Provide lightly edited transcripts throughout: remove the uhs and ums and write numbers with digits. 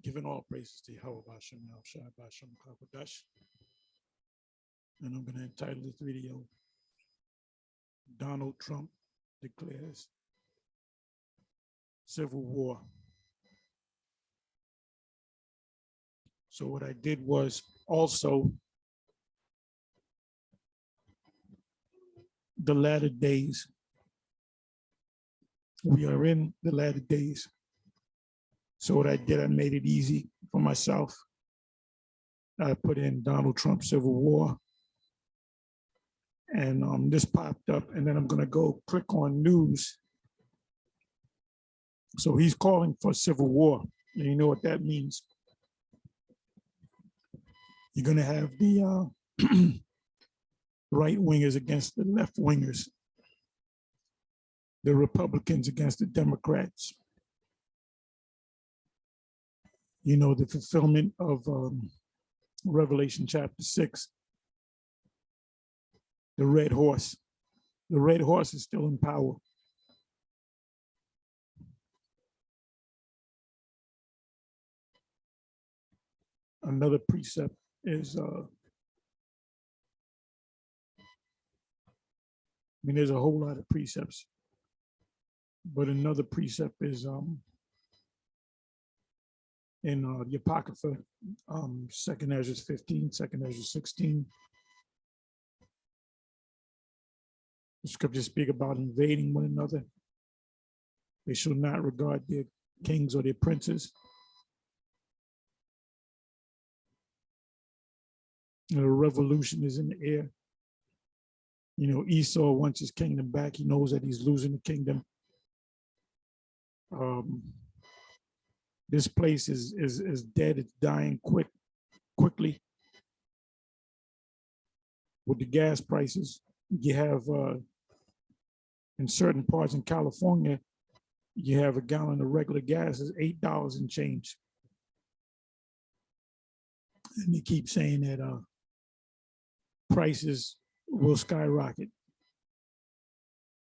Giving all praises to Yahweh Bashem, Shai Bashem Kakodash. And I'm going to entitle this video, Donald Trump Declares Civil War. So what I did was also the latter days. We are in the latter days. So what I did, I made it easy for myself. I put in Donald Trump Civil War. And this popped up, and then I'm gonna go click on news. So he's calling for civil war. And you know what that means. You're gonna have the right wingers against the left wingers, the Republicans against the Democrats. You know, the fulfillment of Revelation chapter 6, the red horse. The red horse is still in power. Another precept is, there's a whole lot of precepts, but another precept is in the Apocrypha, 2nd Ezra 15, 2nd Ezra 16. The scriptures speak about invading one another. They shall not regard their kings or their princes. You know, a revolution is in the air. You know, Esau wants his kingdom back. He knows that he's losing the kingdom. This place is dead. It's dying quickly. With the gas prices, you have in certain parts in California, you have a gallon of regular gas is $8 and change. And they keep saying that prices will skyrocket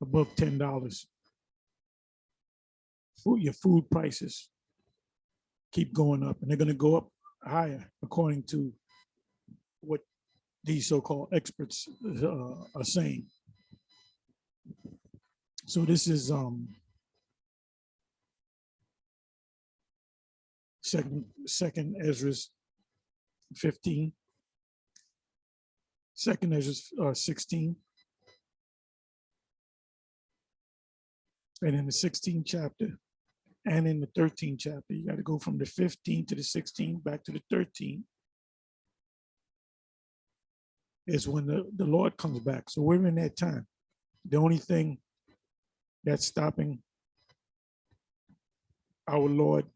above $10. Your food prices keep going up, and they're going to go up higher, according to what these so-called experts are saying. So this is second Ezra 15, 2nd Ezra 16, and in the 16th chapter and in the 13th chapter, you got to go from the 15 to the 16 back to the 13 is when the Lord comes back. So we're in that time. The only thing that's stopping our Lord,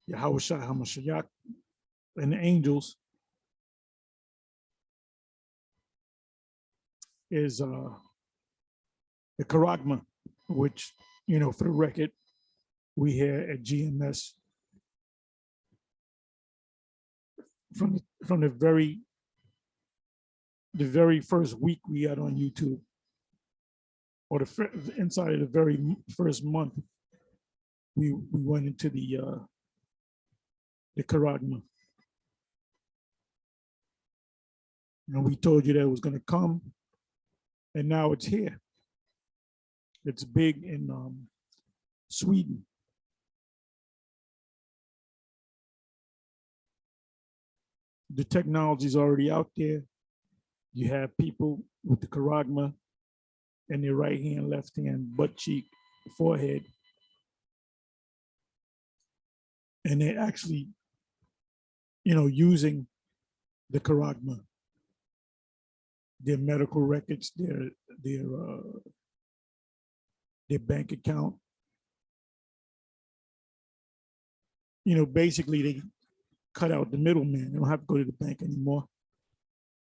Yahweh Shai HaMashiach, and the angels is the Charagma, which, you know, for the record, we here at GMS from the very first week we got on YouTube, or the inside of the very first month, we went into the Charagma. And we told you that it was going to come, and now it's here. It's big in Sweden. The technology is already out there. You have people with the Charagma in their right hand, left hand, butt cheek, forehead. And they're actually, you know, using the Charagma, their medical records, their bank account. You know, basically they cut out the middleman. They don't have to go to the bank anymore.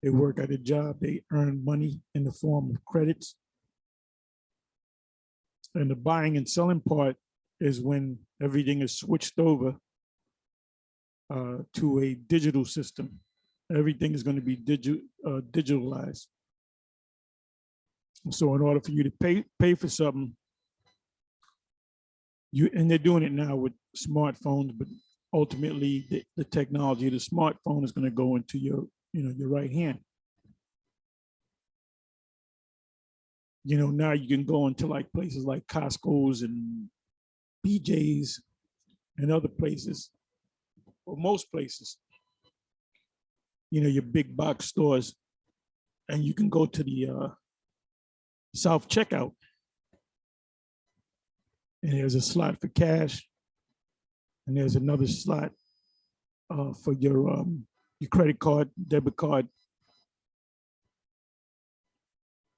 They work at a job, they earn money in the form of credits. And the buying and selling part is when everything is switched over to a digital system. Everything is going to be digitalized. So in order for you to pay for something, and they're doing it now with smartphones, but ultimately the technology of the smartphone is going to go into your, your right hand. Now you can go into like places like Costco's and BJ's and other places, or most places, your big box stores, and you can go to the self checkout, and there's a slot for cash, and there's another slot for your credit card, debit card,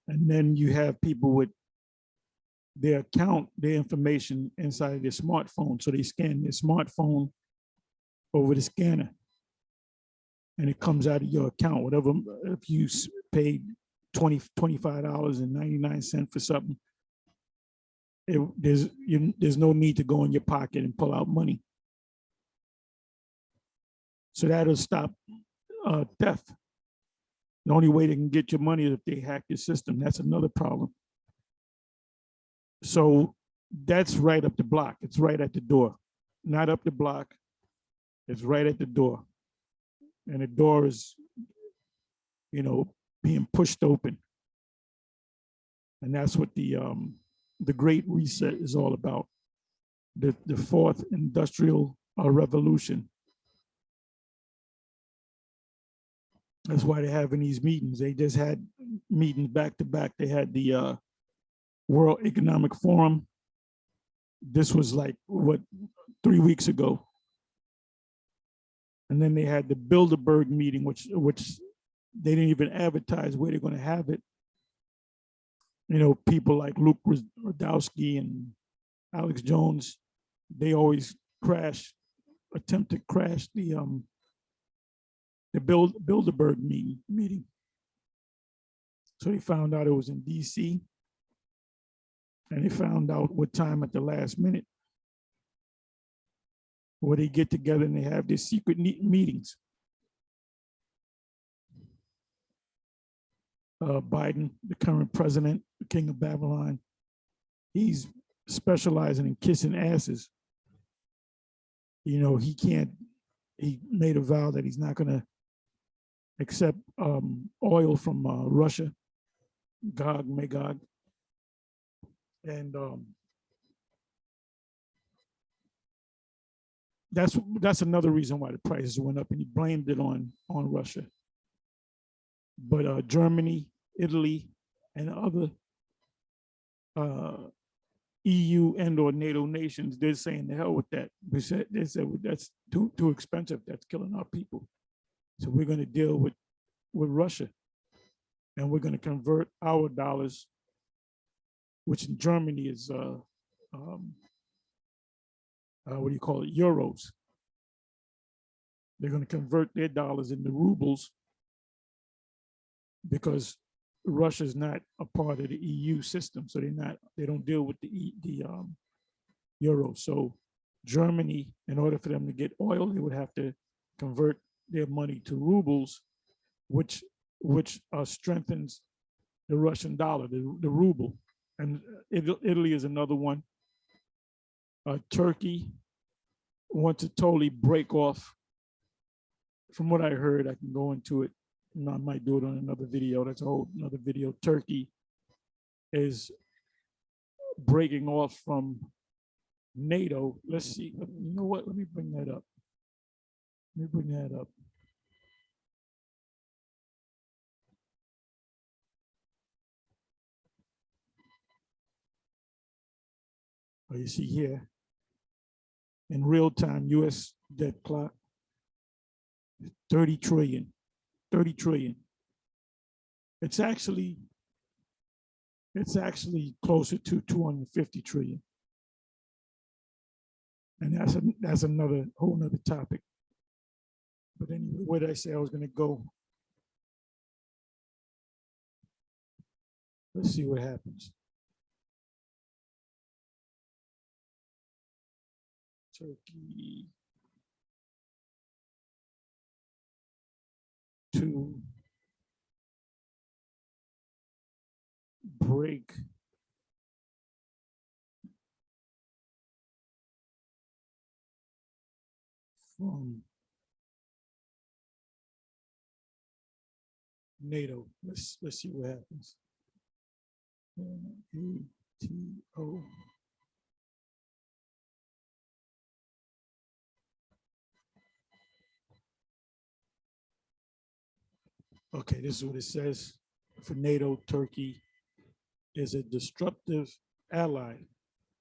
and then you have people with their account, their information inside of their smartphone, so they scan their smartphone over the scanner, and it comes out of your account. Whatever, if you paid $25.99 for something, there's no need to go in your pocket and pull out money. So that'll stop theft. The only way they can get your money is if they hack your system. That's another problem. So that's right up the block. It's right at the door, not up the block. It's right at the door. And the door is, being pushed open. And that's what the Great Reset is all about. The fourth industrial revolution. That's why they're having these meetings. They just had meetings back to back. They had the World Economic Forum. This was like, 3 weeks ago. And then they had the Bilderberg meeting, which they didn't even advertise where they're going to have it. People like Luke Rudkowski and Alex Jones, they always attempt to crash the Bilderberg meeting. So they found out it was in DC, and they found out what time at the last minute, where they get together and they have these secret meetings. Biden, the current president, the king of Babylon, he's specializing in kissing asses. He made a vow that he's not going to accept oil from Russia, Gog, Magog. And that's another reason why the prices went up, and he blamed it on Russia. But Germany, Italy, and other EU and or NATO nations, they're saying the hell with that. They said that's too expensive. That's killing our people. So we're going to deal with Russia, and we're going to convert our dollars, which in Germany is what do you call it? Euros. They're going to convert their dollars into rubles, because Russia's not a part of the EU system, so they don't deal with the euro. So Germany, in order for them to get oil, they would have to convert their money to rubles, which strengthens the Russian dollar, the ruble. And Italy is another one. Turkey wants to totally break off. From what I heard, I can go into it. I might do it on another video. That's a whole another video. Turkey is breaking off from NATO. Let's see. You know what? Let me bring that up. Oh, you see here, in real time, U.S. debt clock, 30 trillion. It's actually closer to 250 trillion. And that's another whole nother topic. But anyway, where did I say I was going to go? Let's see what happens. Turkey to break from NATO. Let's see what happens. NATO. Okay, this is what it says for NATO. Turkey is a disruptive ally.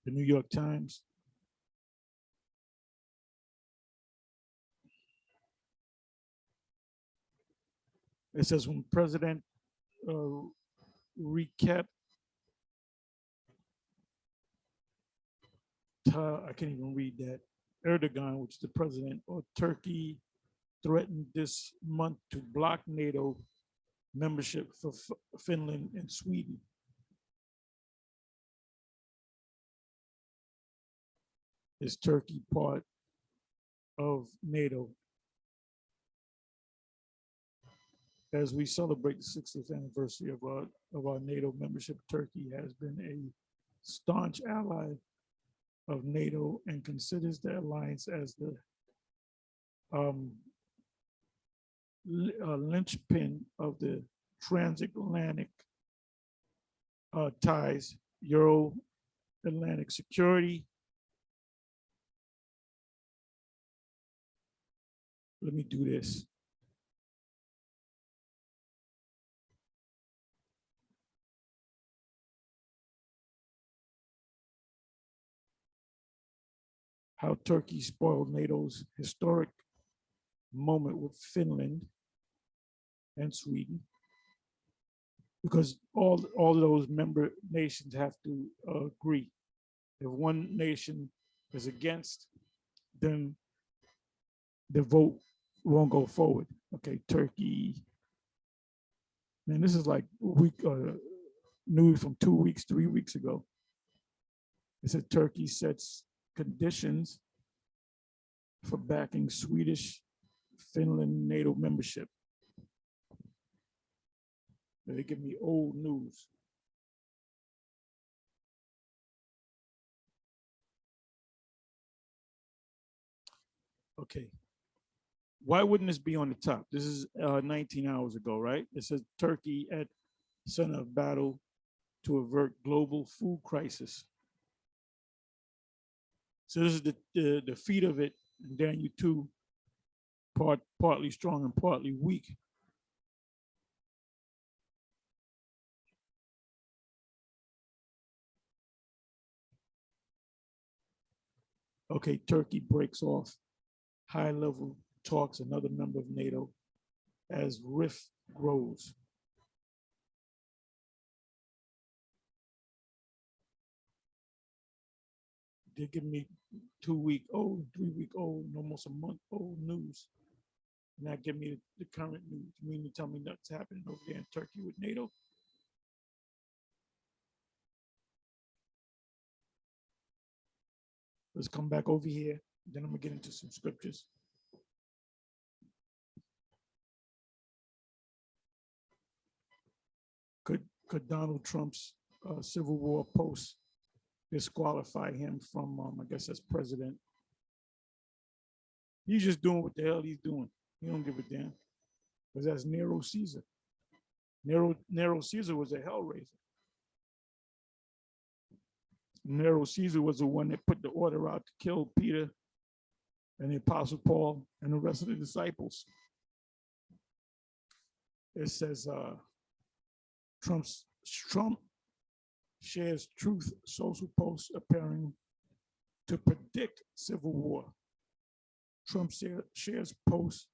The New York Times. It says when President Recep I can't even read that. Erdogan, which is the president of Turkey, threatened this month to block NATO membership for Finland and Sweden. Is Turkey part of NATO? As we celebrate the 60th anniversary of our NATO membership, Turkey has been a staunch ally of NATO and considers the alliance as the linchpin of the transatlantic ties, Euro-Atlantic security. Let me do this. How Turkey spoiled NATO's historic moment with Finland and Sweden, because all of those member nations have to agree. If one nation is against, then the vote won't go forward. Okay, Turkey. Man, this is like news from 2 weeks, 3 weeks ago. It said Turkey sets conditions for backing Swedish, Finland NATO membership. They give me old news. Okay. Why wouldn't this be on the top? This is 19 hours ago, right? It says Turkey at center of battle to avert global food crisis. So this is the defeat of it, and Daniel 2, partly strong and partly weak. Okay, Turkey breaks off high-level talks, another member of NATO, as rift grows. They give me 2-week-old, 3-week-old, almost a month-old news. Not give me the current news. You mean to tell me what's happening over there in Turkey with NATO? Let's come back over here. Then I'm gonna get into some scriptures. Could Donald Trump's Civil War post disqualify him from, I guess, as president? He's just doing what the hell he's doing. He don't give a damn. Because that's Nero Caesar. Nero Caesar was a hellraiser. Nero Caesar was the one that put the order out to kill Peter and the Apostle Paul and the rest of the disciples. It says Trump shares Truth Social posts appearing to predict civil war. Trump shares posts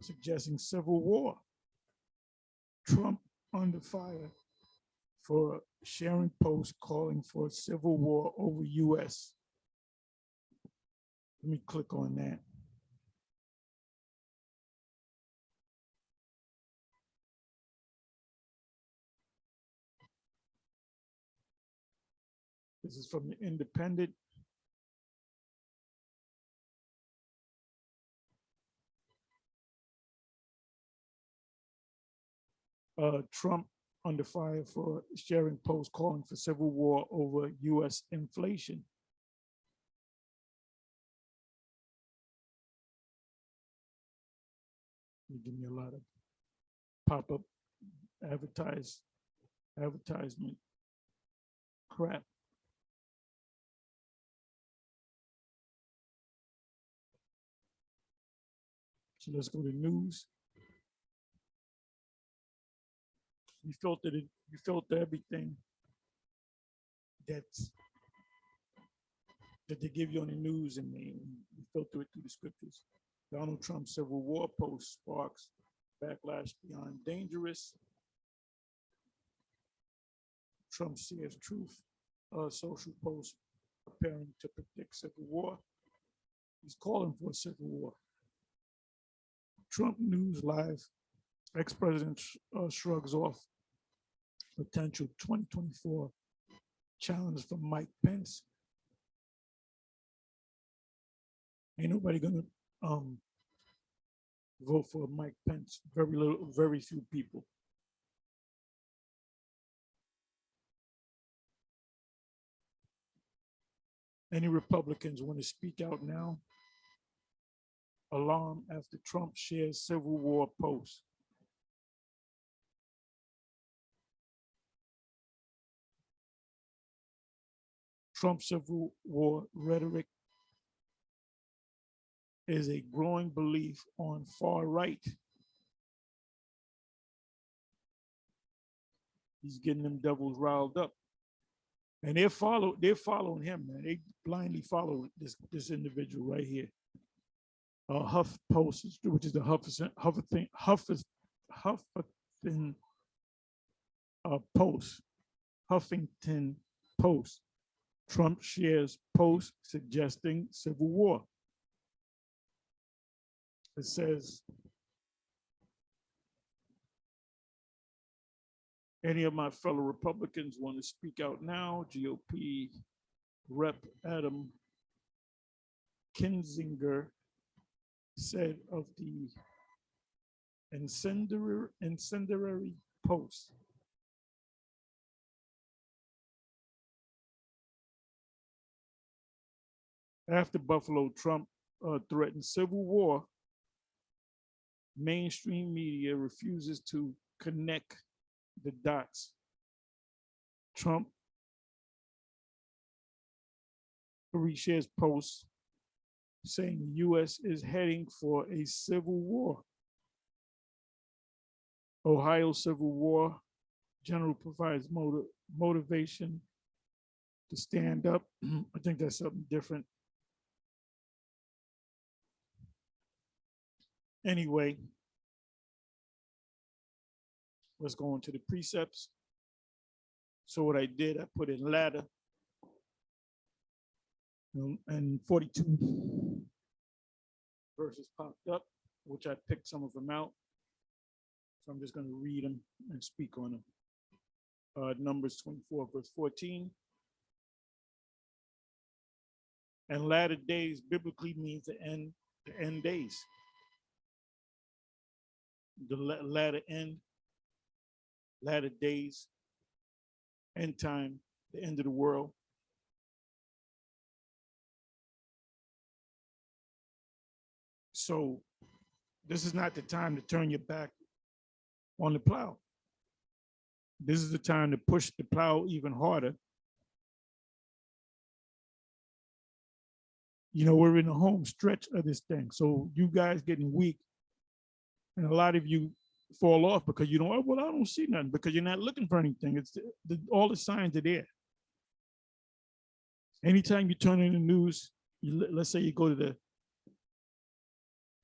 suggesting civil war. Trump under fire for sharing posts calling for a civil war over US. Let me click on that. This is from the Independent. Trump under fire for sharing posts calling for civil war over US inflation. You give me a lot of pop-up advertisement crap. So let's go to news. You filtered it, you filter everything that's that they give you on the news, and you filter it through the scriptures. Donald Trump's Civil War post sparks backlash beyond dangerous. Trump shares truth, social post preparing to predict civil war. He's calling for a civil war. Trump News Live, ex-president shrugs off potential 2024 challenge from Mike Pence. Ain't nobody gonna vote for Mike Pence. Very few people. Any Republicans want to speak out now? Alarm after Trump shares Civil War post. Trump Civil War rhetoric is a growing belief on far right. He's getting them devils riled up. And they're following him, man. They blindly follow this individual right here. Huff Post, which is the Huffington Post. Huffington Post. Trump shares post suggesting civil war. It says, any of my fellow Republicans want to speak out now? GOP Rep. Adam Kinzinger said of the incendiary post. After Buffalo, Trump threatened civil war. Mainstream media refuses to connect the dots. Trump reshares posts saying the U.S. is heading for a civil war. Ohio Civil War general provides motivation to stand up. I think that's something different. Anyway, let's go into the precepts. So what I did, I put in ladder, and 42 verses popped up, which I picked some of them out. So I'm just going to read them and speak on them. Numbers 24, verse 14. And latter days biblically means the end days. The latter end, latter days, end time, the end of the world. So this is not the time to turn your back on the plow. This is the time to push the plow even harder. You know, we're in the home stretch of this thing. So you guys getting weak, and a lot of you fall off because you don't, oh, well, I don't see nothing, because you're not looking for anything. It's all the signs are there. Anytime you turn in the news, let's say you go to the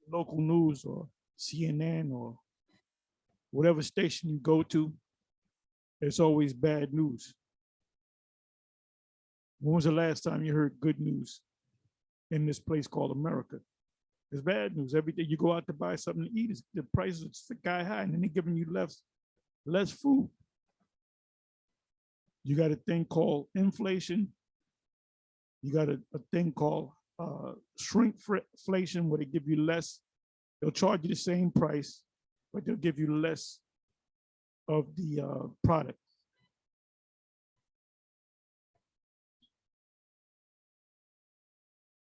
local news or CNN or whatever station you go to, it's always bad news. When was the last time you heard good news in this place called America? It's bad news. Every day you go out to buy something to eat, the price is sky high, and then they're giving you less food. You got a thing called inflation. You got a thing called shrinkflation, where they give you less. They'll charge you the same price, but they'll give you less of the product.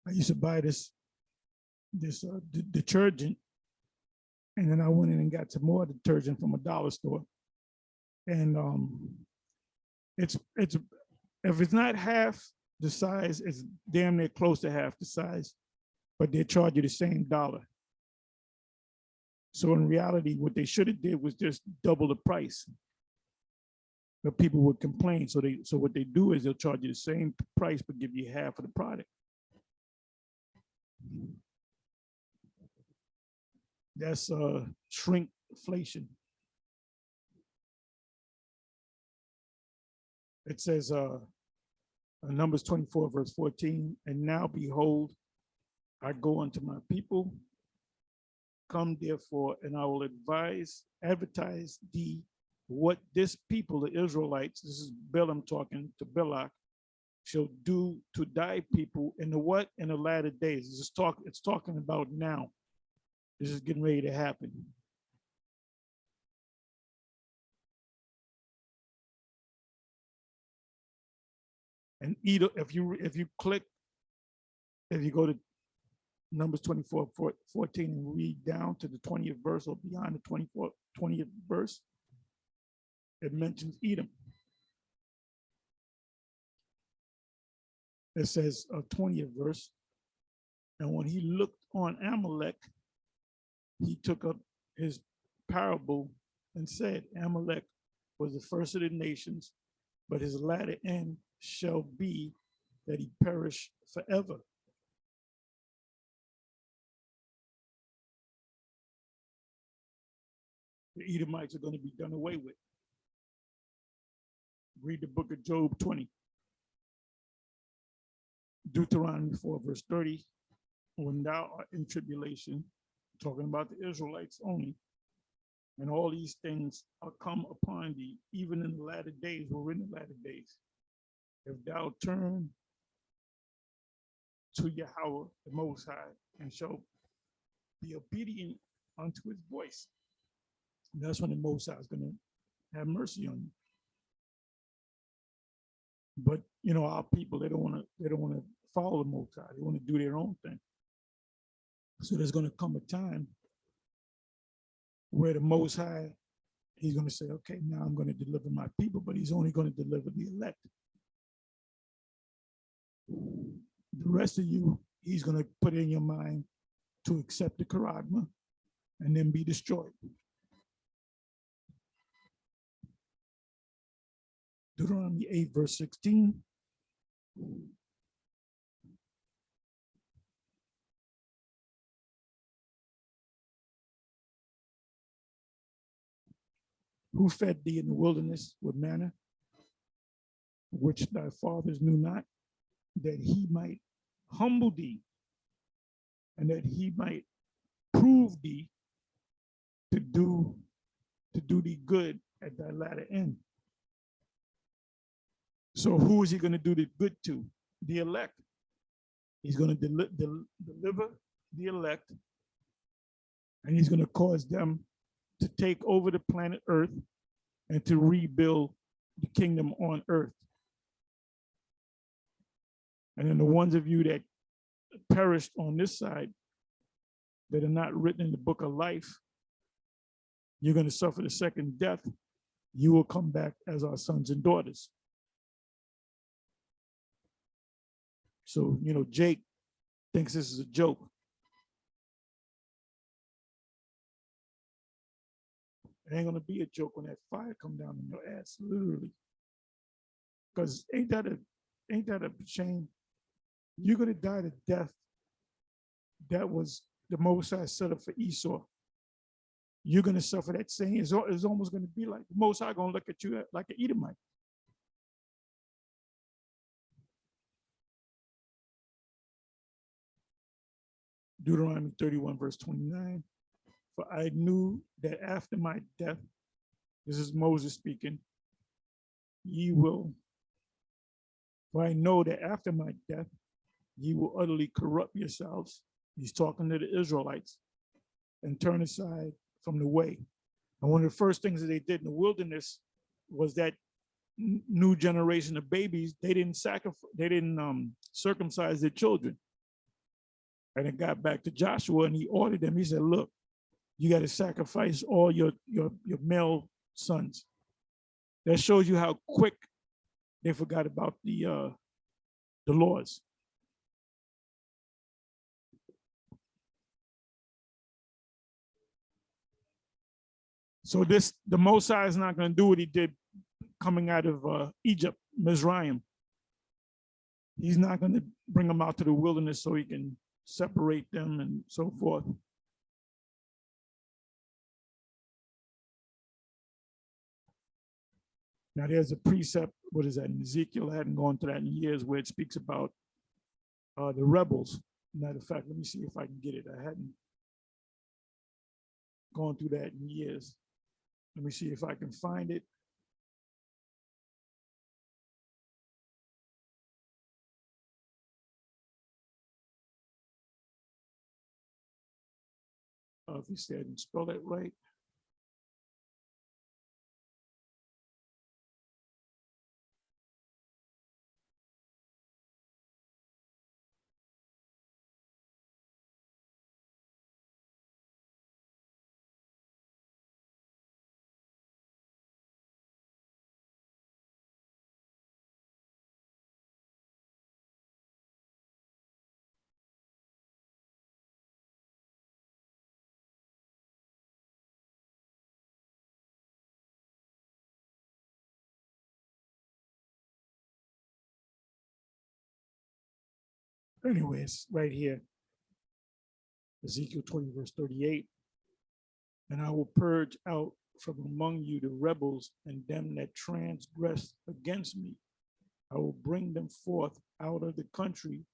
I used to buy this detergent And then I went in and got some more detergent from a dollar store. And it's if it's not half the size, it's damn near close to half the size, but they charge you the same dollar. So in reality, what they should have did was just double the price. But people would complain. So what they do is they'll charge you the same price, but give you half of the product. That's shrinkflation. It says Numbers 24, verse 14, and now behold, I go unto my people. Come therefore, and I will advertise thee what this people, the Israelites, this is Balaam talking to Balak, shall do to thy people in the what? In the latter days. It's talking about now. This is getting ready to happen. And if you go to Numbers 24, 14 and read down to the 20th verse or beyond the 20th verse, it mentions Edom. It says 20th verse, and when he looked on Amalek, he took up his parable and said, Amalek was the first of the nations, but his latter end shall be that he perish forever. The Edomites are going to be done away with. Read the book of Job 20. Deuteronomy 4, verse 30. When thou art in tribulation, talking about the Israelites only, and all these things are come upon thee, even in the latter days, we're in the latter days. If thou turn to Yahweh, the Most High, and shall be obedient unto his voice, that's when the Most High is going to have mercy on you. But you know, our people, they don't want to follow the Most High. They want to do their own thing. So there's going to come a time where the Most High, he's going to say, okay, now I'm going to deliver my people, but he's only going to deliver the elect. The rest of you, he's going to put in your mind to accept the charagma and then be destroyed. Deuteronomy 8, verse 16. Who fed thee in the wilderness with manna, which thy fathers knew not, that he might humble thee, and that he might prove thee to do thee good at thy latter end. So who is he going to do the good to? The elect. He's going to deliver the elect, and he's going to cause them to take over the planet Earth and to rebuild the kingdom on earth. And then the ones of you that perished on this side, that are not written in the book of life, you're going to suffer the second death. You will come back as our sons and daughters. So, you know, Jake thinks this is a joke. It ain't gonna be a joke when that fire come down in your ass, literally. Because ain't that a shame? You're gonna die the death that was the Most High set up for Esau. You're gonna suffer that same. It's almost gonna be like the Most High gonna look at you like an Edomite. Deuteronomy 31, verse 29. For I knew that after my death, this is Moses speaking, for I know that after my death, ye will utterly corrupt yourselves. He's talking to the Israelites, and turn aside from the way. And one of the first things that they did in the wilderness was that new generation of babies, they didn't circumcise their children. And it got back to Joshua, and he ordered them. He said, look, You got to sacrifice all your male sons. That shows you how quick they forgot about the laws. So the Mosai is not going to do what he did coming out of Egypt, Mizraim. He's not going to bring them out to the wilderness so he can separate them and so forth. Now there's a precept, what is that, in Ezekiel? I hadn't gone to that in years, where it speaks about the rebels. Matter of fact, let me see if I can get it. I hadn't gone through that in years. Let me see if I can find it. If you said and spell it right. Anyways, right here, Ezekiel 20, verse 38. And I will purge out from among you the rebels and them that transgress against me. I will bring them forth out of the country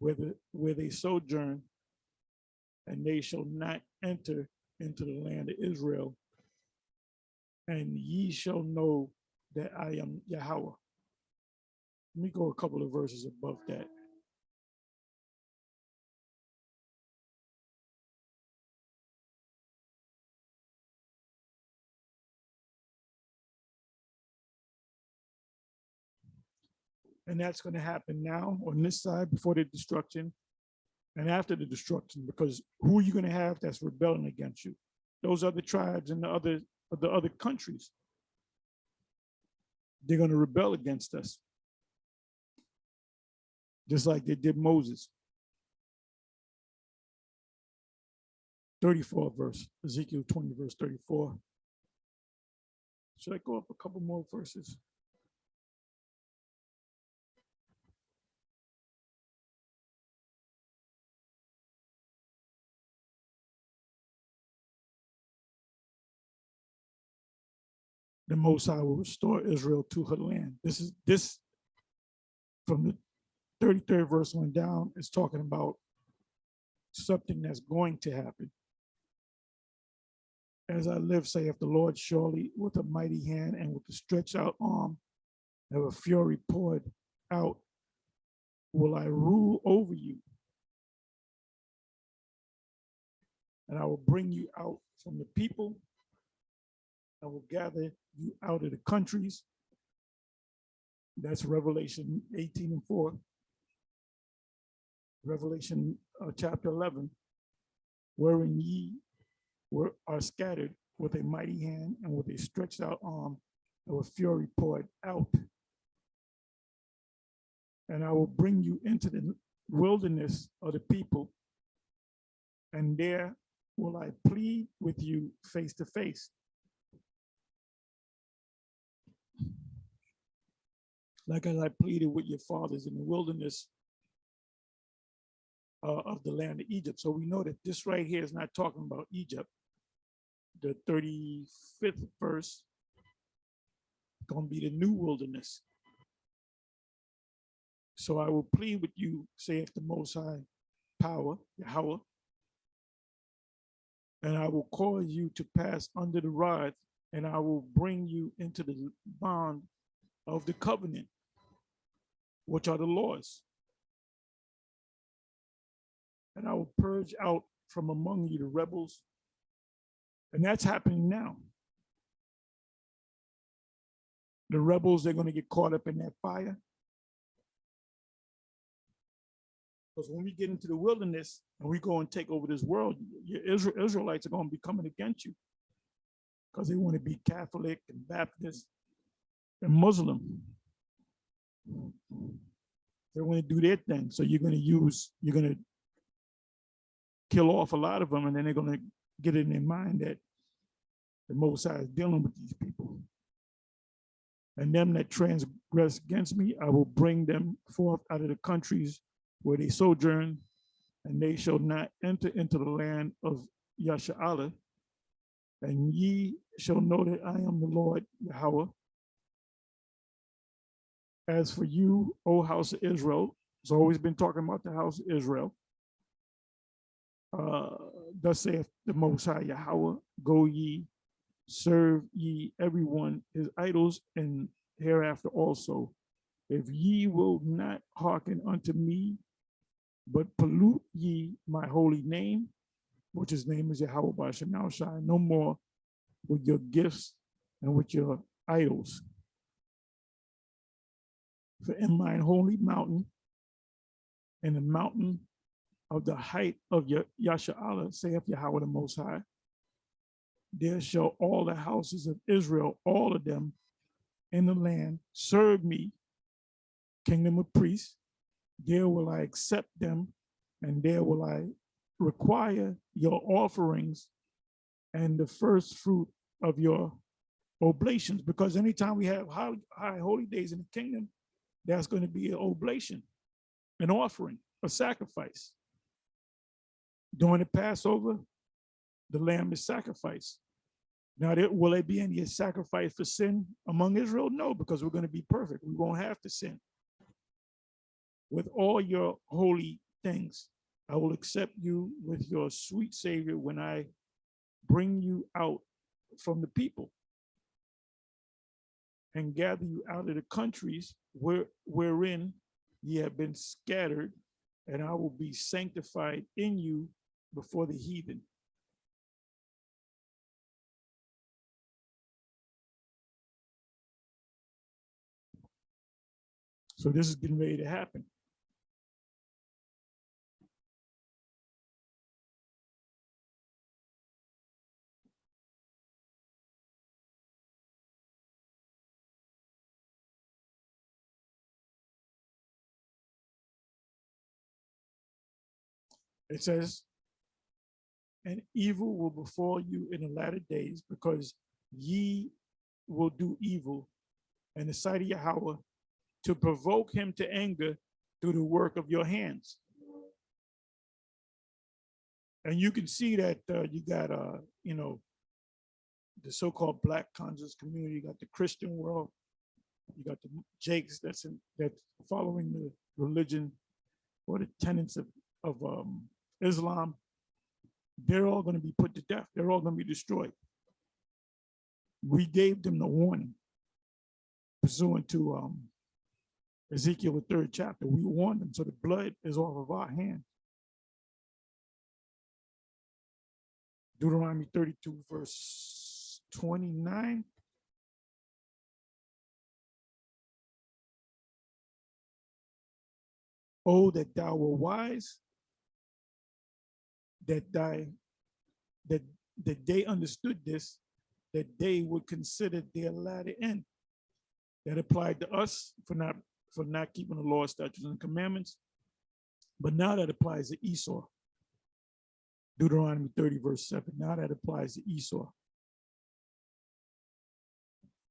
where they sojourn, and they shall not enter into the land of Israel. And ye shall know that I am Yahweh. Let me go a couple of verses above that. And that's going to happen now on this side before the destruction and after the destruction, because who are you going to have that's rebelling against you? Those other tribes and the other countries. They're going to rebel against us, just like they did Moses. 34 verse, Ezekiel 20, verse 34. Should I go up a couple more verses? The Most High will restore Israel to her land. This from the 33rd verse on down is talking about something that's going to happen. As I live, saith the Lord, surely with a mighty hand and with a stretched out arm and with fury poured out will I rule over you. And I will bring you out from the people. I will gather you out of the countries. That's Revelation 18 and 4. Revelation chapter 11, wherein ye are scattered with a mighty hand and with a stretched out arm and with fury poured out. And I will bring you into the wilderness of the people, and there will I plead with you face to face. Like as I pleaded with your fathers in the wilderness of the land of Egypt. So we know that this right here is not talking about Egypt. The 35th verse is going to be the new wilderness. So I will plead with you, saith the Most High Power, Yahweh, and I will cause you to pass under the rod, and I will bring you into the bond of the covenant, which are the laws. And I will purge out from among you the rebels. And that's happening now. The rebels, they're going to get caught up in that fire. Because when we get into the wilderness and we go and take over this world, your Israelites are going to be coming against you because they want to be Catholic and Baptist and Muslim. They want to do their thing. So you're going to kill off a lot of them, and then they're going to get it in their mind that the Most High is dealing with these people. And them that transgress against me, I will bring them forth out of the countries where they sojourn, and they shall not enter into the land of Yasha'Allah. And ye shall know that I am the Lord Yahweh. As for you, O house of Israel, it's always been talking about the house of Israel. Thus saith the Most High Yahweh, go ye, serve ye everyone his idols, and hereafter also. If ye will not hearken unto me, but pollute ye my holy name, which his name is Yahweh Ba'ashem Yahweh Shai, no more with your gifts and with your idols. For in mine holy mountain, and the mountain of the height of your Yasha'Allah, saith Yahweh the Most High, there shall all the houses of Israel, all of them in the land, serve me, kingdom of priests. There will I accept them, and there will I require your offerings and the first fruit of your oblations. Because anytime we have high holy days in the kingdom, that's going to be an oblation, an offering, a sacrifice. During the Passover, the lamb is sacrificed. Now, will there be any sacrifice for sin among Israel? No, because we're going to be perfect. We won't have to sin. With all your holy things, I will accept you with your sweet Savior when I bring you out from the people and gather you out of the countries wherein ye have been scattered, and I will be sanctified in you before the heathen. So this is getting ready to happen. It says, and evil will befall you in the latter days, because ye will do evil in the sight of Yahweh, to provoke him to anger through the work of your hands. And you can see that you got, the so-called Black conscious community, you got the Christian world, you got the Jakes that's following the religion or the tenets of Islam. They're all going to be put to death. They're all going to be destroyed. We gave them the warning pursuant to Ezekiel, the 3rd chapter. We warned them, so the blood is off of our hand. Deuteronomy 32, verse 29. Oh, that thou were wise, that they understood this, that they would consider their latter end. That applied to us for not keeping the law, statutes, and commandments. But now that applies to Esau. Deuteronomy 30, verse 7. Now that applies to Esau.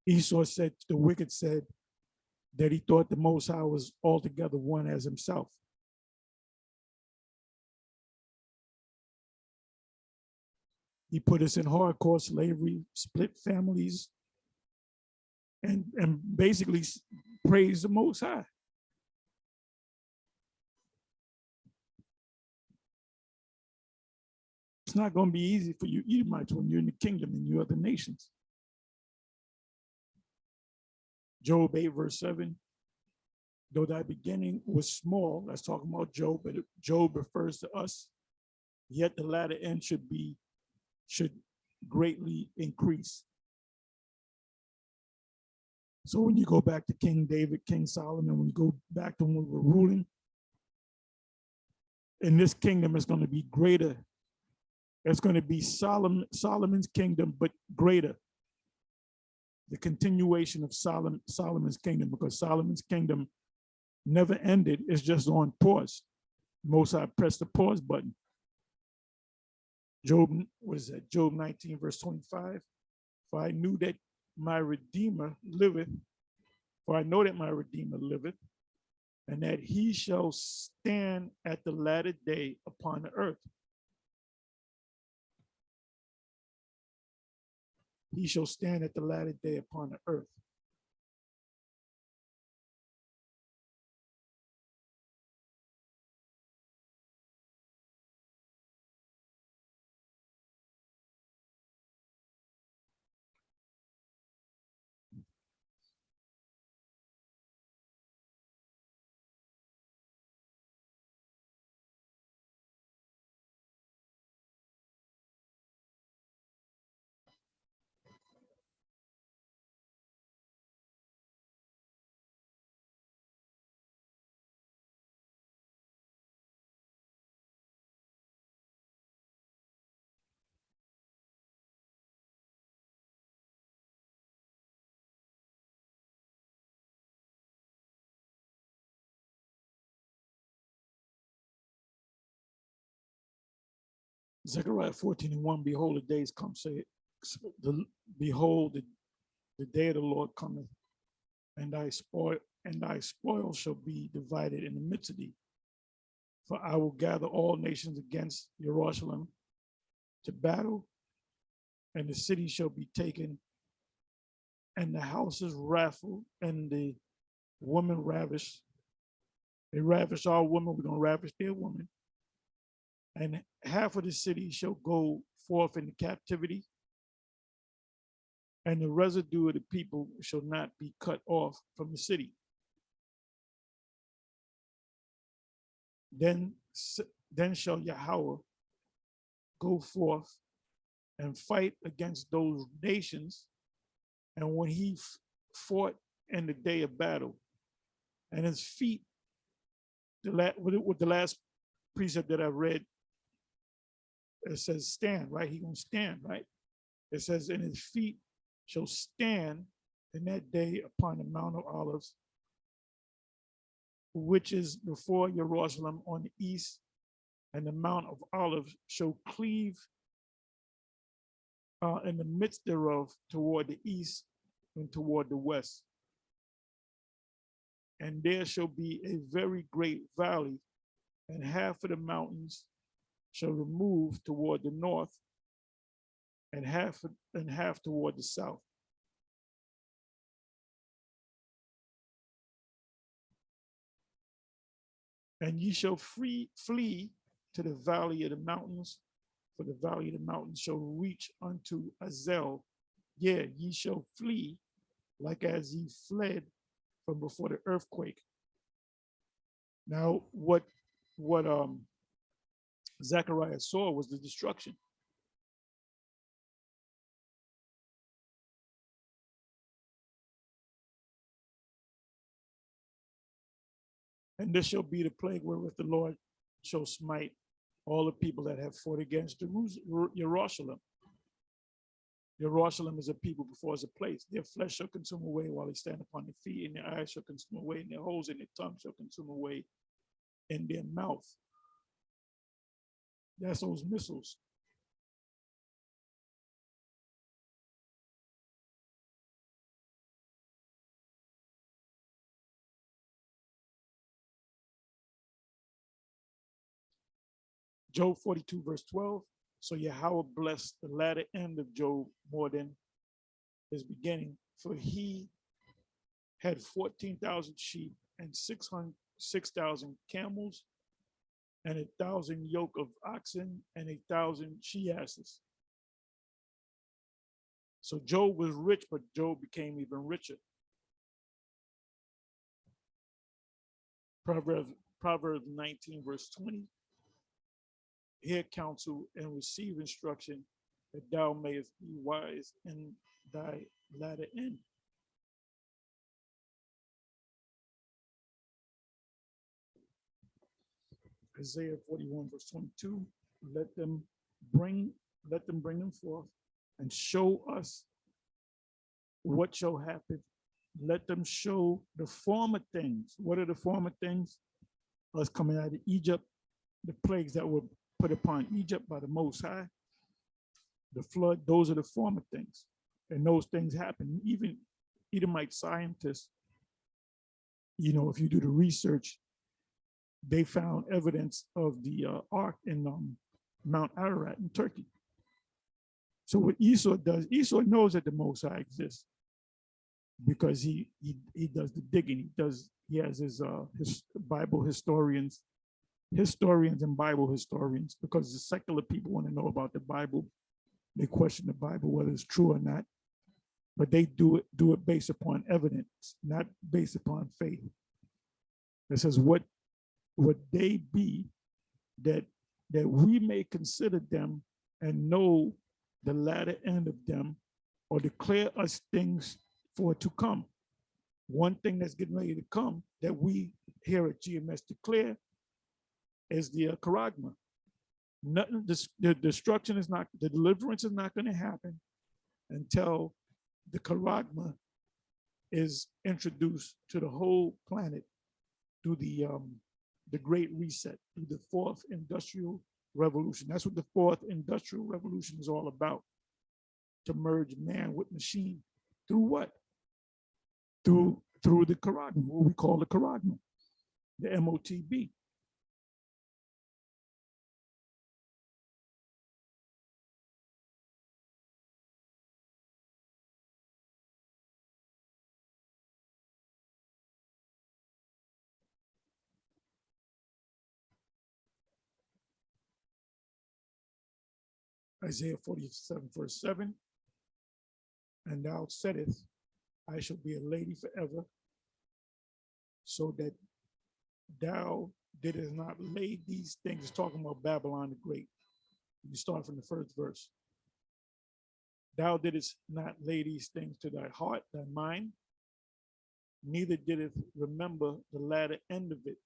Esau said, the wicked said that he thought the Most High was altogether one as himself. He put us in hardcore slavery, split families, and basically praised the Most High. It's not going to be easy for you Edomites when you're in the kingdom and you other nations. Job 8, verse 7. Though thy beginning was small, that's talking about Job, but Job refers to us, yet the latter end should greatly increase. So when you go back to King David, King Solomon, when you go back to when we were ruling, in this kingdom is going to be greater. It's going to be Solomon's kingdom, but greater. The continuation of Solomon's kingdom, because Solomon's kingdom never ended. It's just on pause. Most High pressed the pause button. Job, what is that? Job 19, verse 25. For I knew that my Redeemer liveth, for I know that my Redeemer liveth, and that he shall stand at the latter day upon the earth. He shall stand at the latter day upon the earth. Zechariah 14:1, behold, the days come, behold, the day of the Lord cometh, and thy spoil shall be divided in the midst of thee. For I will gather all nations against Jerusalem to battle, and the city shall be taken, and the houses raffled, and the women ravished. They ravish all women, we're going to ravish their women. And half of the city shall go forth into captivity, and the residue of the people shall not be cut off from the city. Then shall Yahweh go forth and fight against those nations. And when he fought in the day of battle, and his feet, with the last precept that I read, it says stand, right? He gonna stand, right? It says, and his feet shall stand in that day upon the Mount of Olives, which is before Jerusalem on the east, and the Mount of Olives shall cleave in the midst thereof toward the east and toward the west. And there shall be a very great valley, and half of the mountains shall remove toward the north, and half toward the south. And ye shall flee to the valley of the mountains, for the valley of the mountains shall reach unto Azel. Yeah, ye shall flee like as ye fled from before the earthquake. Now, what Zechariah saw was the destruction. And this shall be the plague wherewith the Lord shall smite all the people that have fought against Jerusalem. Jerusalem is a people before it's a place. Their flesh shall consume away while they stand upon their feet, and their eyes shall consume away, and their holes in their tongue shall consume away in their mouth. That's those missiles. Job 42, verse 12. So Yahweh blessed the latter end of Job more than his beginning, for he had 14,000 sheep and 6,000 camels, and 1,000 yoke of oxen and 1,000 she asses. So Job was rich, but Job became even richer. Proverbs 19, verse 20. Hear counsel and receive instruction, that thou mayest be wise in thy latter end. Isaiah 41 verse 22, let them bring them forth and show us what shall happen. Let them show the former things. What are the former things? Us coming out of Egypt, the plagues that were put upon Egypt by the Most High, the flood, those are the former things. And those things happen. Even Edomite scientists, you know, if you do the research, they found evidence of the ark in Mount Ararat in Turkey. So what Esau does, Esau knows that the Most High exists because he does the digging. He has his Bible historians and Bible historians, because the secular people want to know about the Bible. They question the Bible, whether it's true or not, but they do it based upon evidence, not based upon faith. It says, what would they be that we may consider them and know the latter end of them, or declare us things for to come. One thing that's getting ready to come that we here at GMS declare is the charagma. Nothing, the destruction is not, the deliverance is not going to happen until the charagma is introduced to the whole planet through the Great Reset, through the fourth industrial revolution. That's what the fourth industrial revolution is all about, to merge man with machine. Through what? Through the charagma, what we call the charagma, the MOTB. Isaiah 47 verse 7, and thou saidest, I shall be a lady forever, so that thou didst not lay these things. It's talking about Babylon the Great. You start from the first verse. Thou didst not lay these things to thy heart, thy mind, neither didst remember the latter end of it.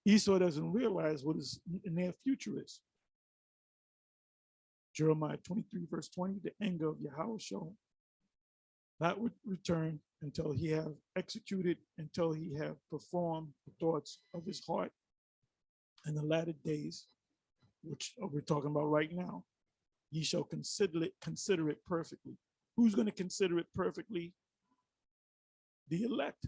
Esau doesn't realize what his near future is. Jeremiah 23 verse 20, the anger of Yahweh shall not return until he have executed, until he have performed the thoughts of his heart. In the latter days, which we're talking about right now, ye shall consider it perfectly. Who's going to consider it perfectly? The elect.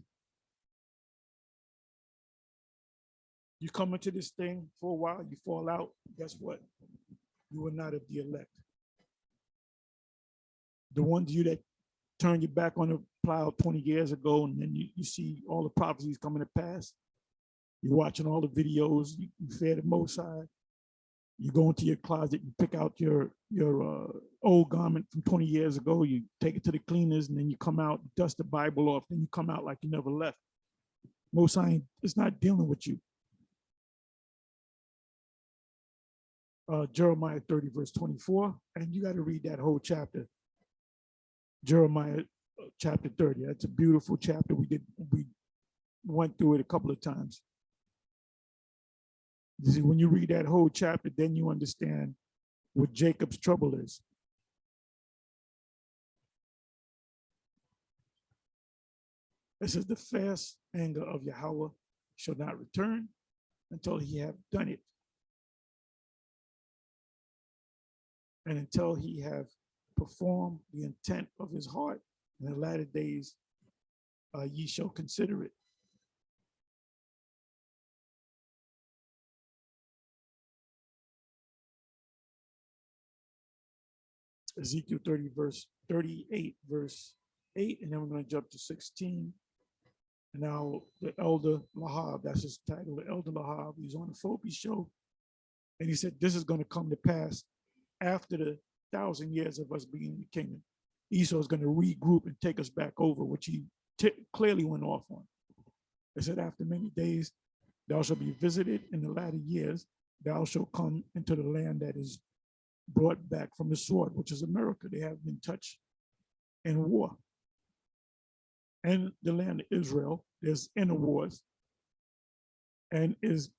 You come into this thing for a while, you fall out, guess what? You are not of the elect. The ones of you that turn your back on the plow 20 years ago, and then you see all the prophecies coming to pass. You're watching all the videos, you fear the Most High. You go into your closet, you pick out your old garment from 20 years ago, you take it to the cleaners, and then you come out, dust the Bible off, then you come out like you never left. Most High is not dealing with you. Jeremiah 30 verse 24, and you got to read that whole chapter. Jeremiah chapter 30. That's a beautiful chapter. We went through it a couple of times. You see, when you read that whole chapter, then you understand what Jacob's trouble is. It says, the fast anger of Yahweh shall not return until he have done it, and until he have performed the intent of his heart. In the latter days, ye shall consider it. Ezekiel 38, verse 8, and then we're going to jump to 16. And now the elder Lahab, that's his title, the elder Lahab, he's on the Fopi show. And he said, this is going to come to pass after the 1,000 years of us being in the kingdom. Esau is going to regroup and take us back over, which he clearly went off on. It said, after many days, thou shalt be visited in the latter years, thou shalt come into the land that is brought back from the sword, which is America. They have been touched in war. And the land of Israel, there's inner wars. and is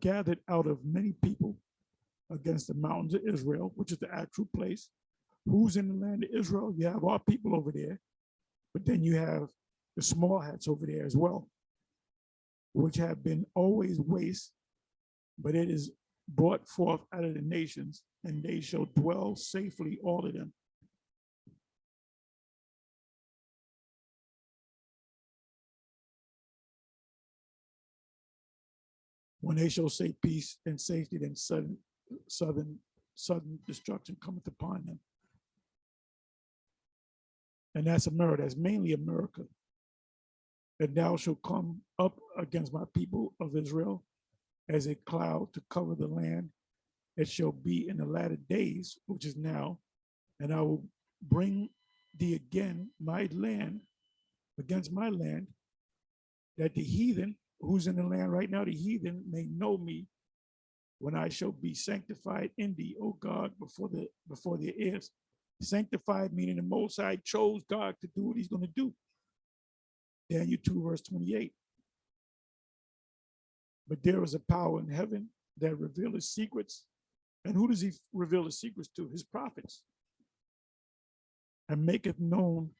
gathered out of many people against the mountains of Israel, which is the actual place. Who's in the land of Israel? You have our people over there, but then you have the small hats over there as well, which have been always waste, but it is brought forth out of the nations, and they shall dwell safely, all of them. When they shall say peace and safety, then sudden destruction cometh upon them. And that's America. That's mainly America. And thou shalt come up against my people of Israel as a cloud to cover the land. It shall be in the latter days, which is now, and I will bring thee again my land against my land, that the heathen who's in the land right now, the heathen may know me when I shall be sanctified in thee, O God, before their ears. Sanctified meaning the Most High chose God to do what he's going to do. Daniel 2, verse 28. But there is a power in heaven that reveals his secrets. And who does he reveal his secrets to? His prophets. And maketh known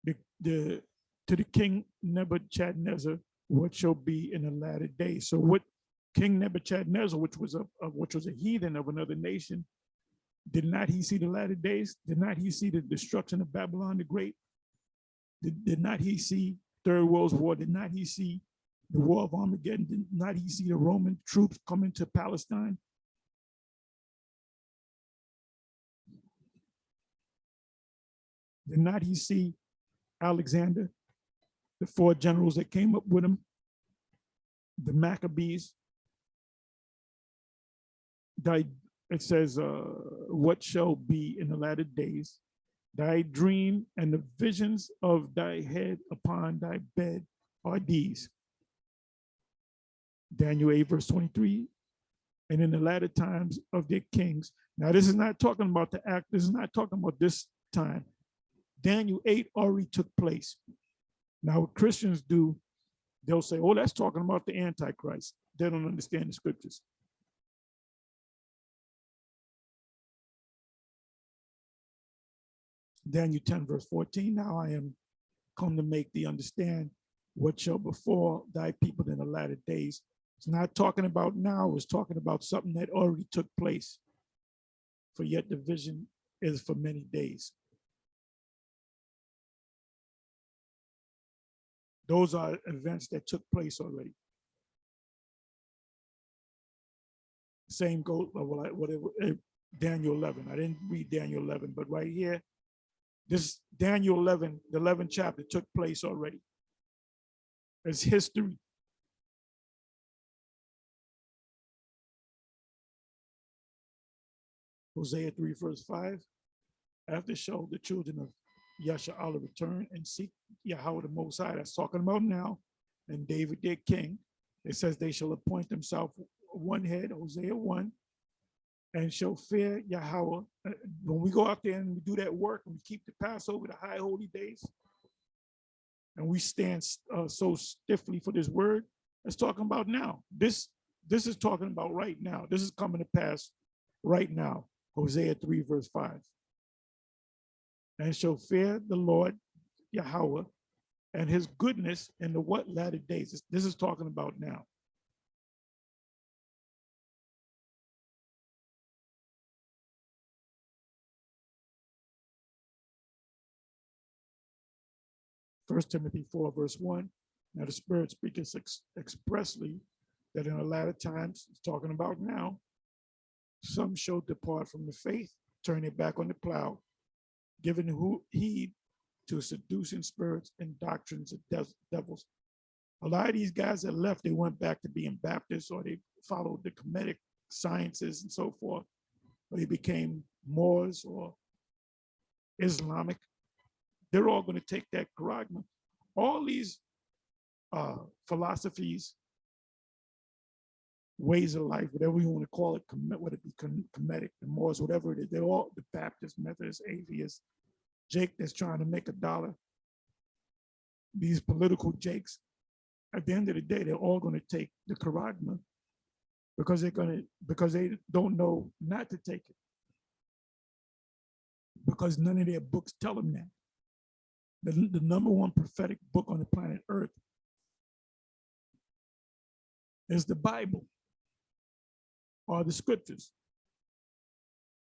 to the king Nebuchadnezzar what shall be in the latter days. So what King Nebuchadnezzar, which was a heathen of another nation, did not he see the latter days? Did not he see the destruction of Babylon the Great? Did not he see Third World War? Did not he see the War of Armageddon? Did not he see the Roman troops coming to Palestine? Did not he see Alexander, the 4 generals that came up with him, the Maccabees? It says, what shall be in the latter days? Thy dream and the visions of thy head upon thy bed are these. Daniel 8, verse 23. And in the latter times of their kings. Now, this is not talking about the act. This is not talking about this time. Daniel 8 already took place. Now, what Christians do, they'll say, oh, that's talking about the Antichrist. They don't understand the scriptures. Daniel 10, verse 14, now I am come to make thee understand what shall befall thy people in the latter days. It's not talking about now, it's talking about something that already took place. For yet the vision is for many days. Those are events that took place already. Same goes, whatever, Daniel 11. I didn't read Daniel 11, but right here, this Daniel 11, the 11th chapter took place already. It's history. Hosea 3, verse 5. After shall the children of Yasha'Allah return and seek Yahweh the Most High. That's talking about now. And David, their king. It says they shall appoint themselves one head, Hosea 1, and shall fear Yahweh. When we go out there and we do that work and we keep the Passover, the high holy days, and we stand so stiffly for this word, that's talking about now. This is talking about right now. This is coming to pass right now. Hosea 3, verse 5. And shall fear the Lord Yahweh and his goodness in the what latter days. This is talking about now. First Timothy 4, verse 1. Now the Spirit speaketh expressly that in the latter times, it's talking about now, some shall depart from the faith, turn it back on the plow, giving heed to seducing spirits and doctrines of devils. A lot of these guys that left, they went back to being Baptists, or they followed the Kemetic sciences and so forth, or they became Moors or Islamic. They're all going to take that charagma. All these philosophies, ways of life, whatever you want to call it, whether it be Kemetic, the Moors, whatever it is, they're all the Baptists, Methodists, atheists, Jake that's trying to make $1. These political Jakes, at the end of the day, they're all going to take the charagma because they don't know not to take it, because none of their books tell them that. The number one prophetic book on the planet Earth is the Bible or the scriptures.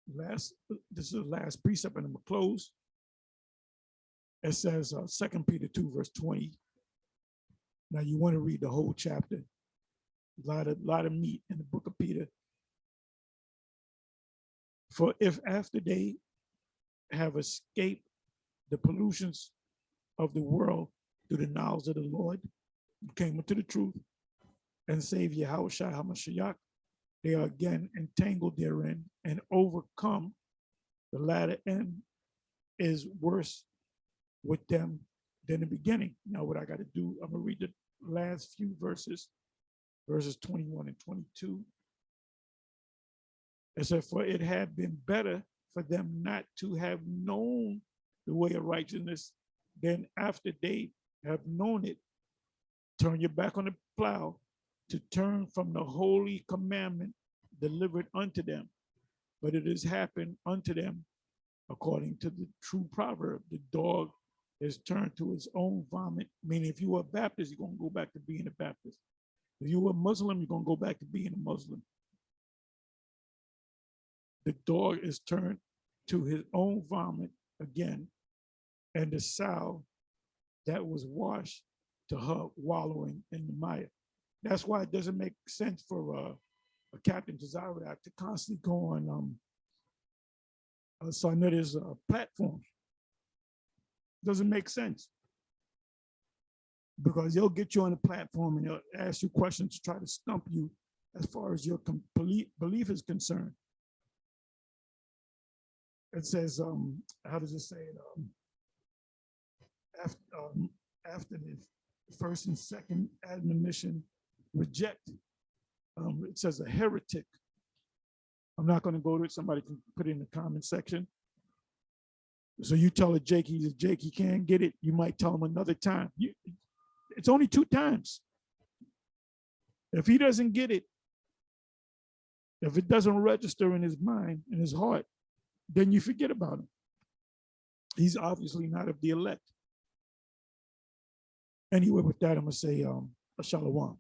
This is the last precept, and I'm gonna close. It says 2 Peter 2, verse 20. Now you want to read the whole chapter. A lot of meat in the book of Peter. For if after they have escaped the pollutions of the world through the knowledge of the Lord, came into the truth, and Savior Yahushua HaMashiach, they are again entangled therein and overcome. The latter end is worse with them than the beginning. Now, what I got to do, I'm going to read the last few verses 21 and 22. It said, for it had been better for them not to have known the way of righteousness than after they have known it, turn your back on the plow, to turn from the holy commandment delivered unto them. But it has happened unto them according to the true proverb, the dog is turned to his own vomit. Meaning, if you were a Baptist, you're going to go back to being a Baptist. If you were a Muslim, you're going to go back to being a Muslim. The dog is turned to his own vomit again, and the sow that was washed to her wallowing in the mire. That's why it doesn't make sense for a Captain Tazariak to constantly go on Sarnet's platform. Doesn't make sense, because they'll get you on the platform and they'll ask you questions to try to stump you as far as your complete belief is concerned. It says, how does it say it? After the first and second admonition, reject. It says a heretic. I'm not going to go to it. Somebody can put it in the comment section. So you tell a Jake, he's a Jake, he can't get it. You might tell him another time. It's only 2 times. If he doesn't get it, if it doesn't register in his mind, in his heart, then you forget about him. He's obviously not of the elect. Anyway, with that, I'm going to say, Shalom.